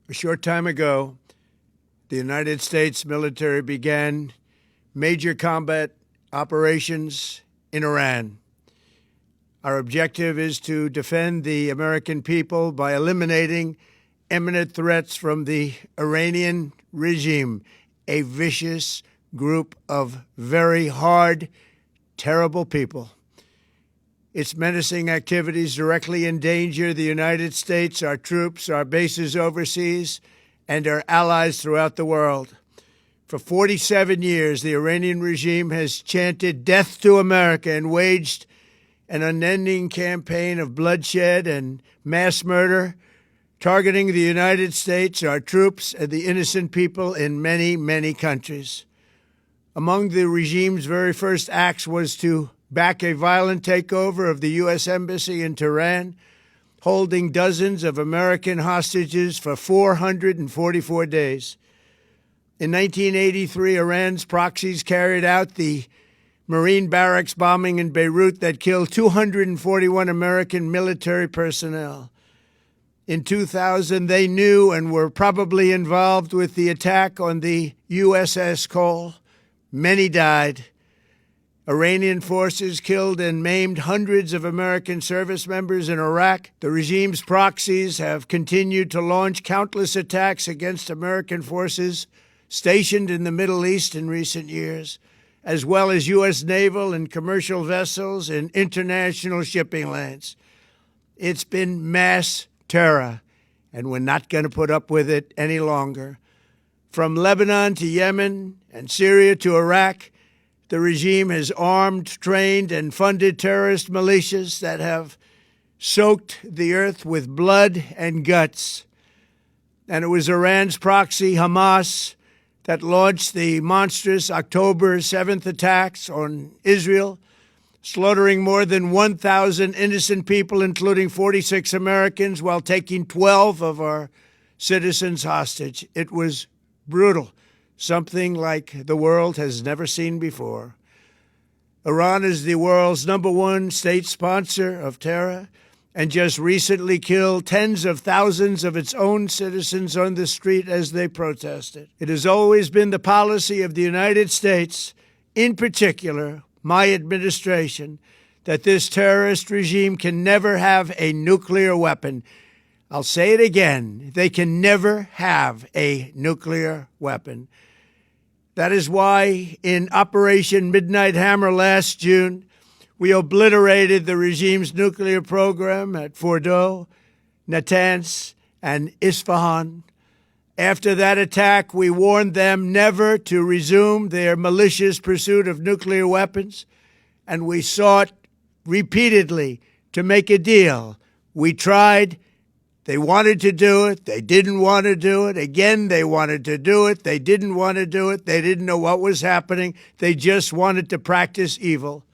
A short time ago, the United States military began major combat operations in Iran. Our objective is to defend the American people by eliminating imminent threats from the Iranian regime, a vicious group of very hard, terrible people. Its menacing activities directly endanger the United States, our troops, our bases overseas, and our allies throughout the world. For 47 years, the Iranian regime has chanted death to America and waged an unending campaign of bloodshed and mass murder, targeting the United States, our troops, and the innocent people in many, many countries. Among the regime's very first acts was to back a violent takeover of the U.S. Embassy in Tehran, holding dozens of American hostages for 444 days. In 1983, Iran's proxies carried out the Marine barracks bombing in Beirut that killed 241 American military personnel. In 2000, they knew and were probably involved with the attack on the USS Cole. Many died. Iranian forces killed and maimed hundreds of American service members in Iraq. The regime's proxies have continued to launch countless attacks against American forces stationed in the Middle East in recent years, as well as U.S. naval and commercial vessels and international shipping lanes. It's been mass terror, and we're not going to put up with it any longer. From Lebanon to Yemen and Syria to Iraq, the regime has armed, trained, and funded terrorist militias that have soaked the earth with blood and guts. And it was Iran's proxy, Hamas, that launched the monstrous October 7th attacks on Israel, slaughtering more than 1,000 innocent people, including 46 Americans, while taking 12 of our citizens hostage. It was brutal, something like the world has never seen before. Iran is the world's #1 state sponsor of terror and just recently killed tens of thousands of its own citizens on the street as they protested. It has always been the policy of the United States, in particular, my administration, that this terrorist regime can never have a nuclear weapon. I'll say it again, they can never have a nuclear weapon. That is why in Operation Midnight Hammer last June, we obliterated the regime's nuclear program at Fordow, Natanz, and Isfahan. After that attack, we warned them never to resume their malicious pursuit of nuclear weapons, and we sought repeatedly to make a deal. We tried. They wanted to do it. They didn't want to do it. Again, they wanted to do it. They didn't want to do it. They didn't know what was happening. They just wanted to practice evil.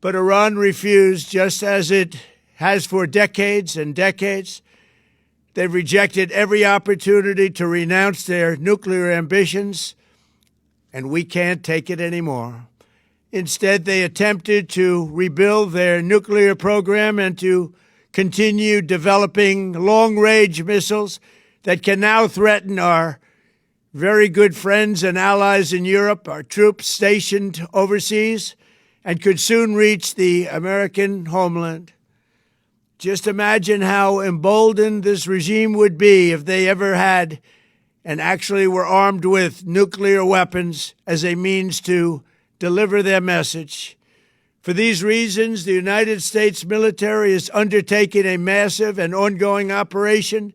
But Iran refused, just as it has for decades and decades. They've rejected every opportunity to renounce their nuclear ambitions, and we can't take it anymore. Instead, they attempted to rebuild their nuclear program and to continue developing long-range missiles that can now threaten our very good friends and allies in Europe, our troops stationed overseas, and could soon reach the American homeland. Just imagine how emboldened this regime would be if they ever had and actually were armed with nuclear weapons as a means to deliver their message. For these reasons, the United States military is undertaking a massive and ongoing operation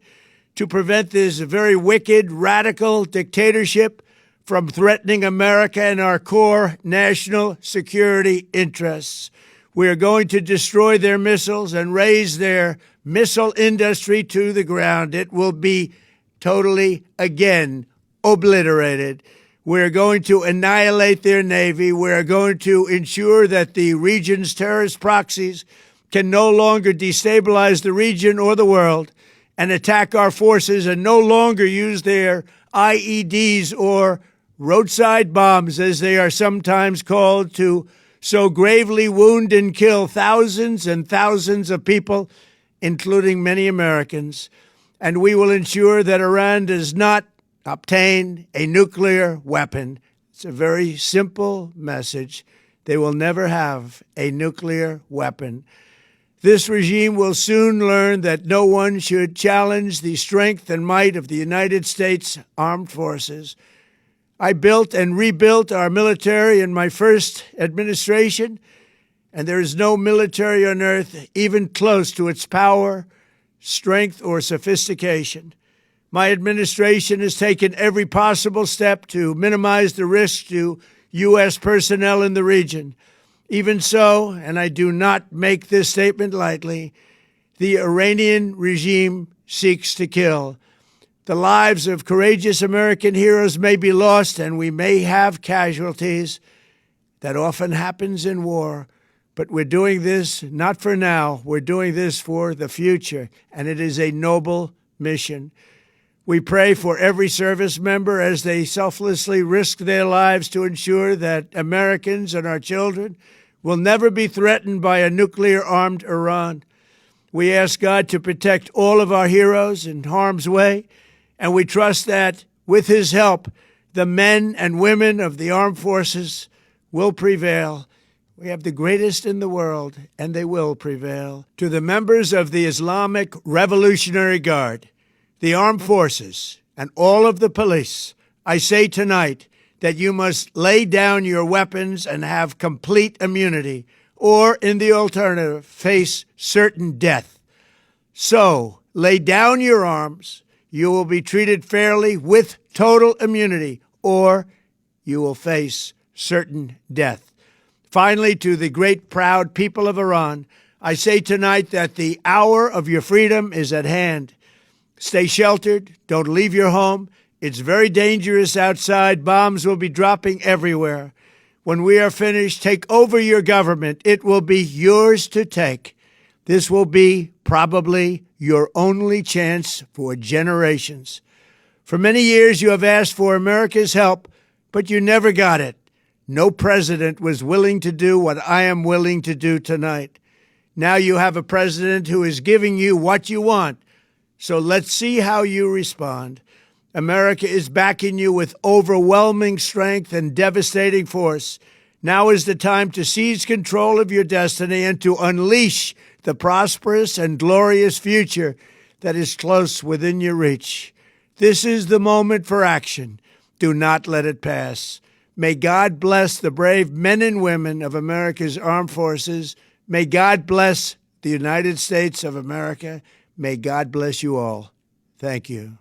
to prevent this very wicked, radical dictatorship from threatening America and our core national security interests. We are going to destroy their missiles and raise their missile industry to the ground. It will be totally, again, obliterated. We're going to annihilate their Navy. We're going to ensure that the region's terrorist proxies can no longer destabilize the region or the world and attack our forces and no longer use their IEDs or roadside bombs, as they are sometimes called, to so gravely wound and kill thousands and thousands of people, including many Americans. and we will ensure that Iran does not obtain a nuclear weapon. It's a very simple message. They will never have a nuclear weapon. This regime will soon learn that no one should challenge the strength and might of the United States Armed Forces. I built and rebuilt our military in my first administration, and there is no military on earth even close to its power, strength, or sophistication. My administration has taken every possible step to minimize the risk to U.S. personnel in the region. Even so, and I do not make this statement lightly, the Iranian regime seeks to kill. The lives of courageous American heroes may be lost, and we may have casualties. That often happens in war. But we're doing this not for now. We're doing this for the future, and it is a noble mission. We pray for every service member as they selflessly risk their lives to ensure that Americans and our children will never be threatened by a nuclear-armed Iran. We ask God to protect all of our heroes in harm's way, and we trust that, with His help, the men and women of the armed forces will prevail. We have the greatest in the world, and they will prevail. To the members of the Islamic Revolutionary Guard, the armed forces, and all of the police, I say tonight that you must lay down your weapons and have complete immunity, or, in the alternative, face certain death. So, lay down your arms. You will be treated fairly with total immunity, or you will face certain death. Finally, to the great, proud people of Iran, I say tonight that the hour of your freedom is at hand. Stay sheltered. Don't leave your home. It's very dangerous outside. Bombs will be dropping everywhere. When we are finished, take over your government. It will be yours to take. This will be probably your only chance for generations. For many years, you have asked for America's help, but you never got it. No president was willing to do what I am willing to do tonight. Now you have a president who is giving you what you want. So let's see how you respond. America is backing you with overwhelming strength and devastating force. Now is the time to seize control of your destiny and to unleash the prosperous and glorious future that is close within your reach. This is the moment for action. Do not let it pass. May God bless the brave men and women of America's armed forces. May God bless the United States of America. May God bless you all. Thank you.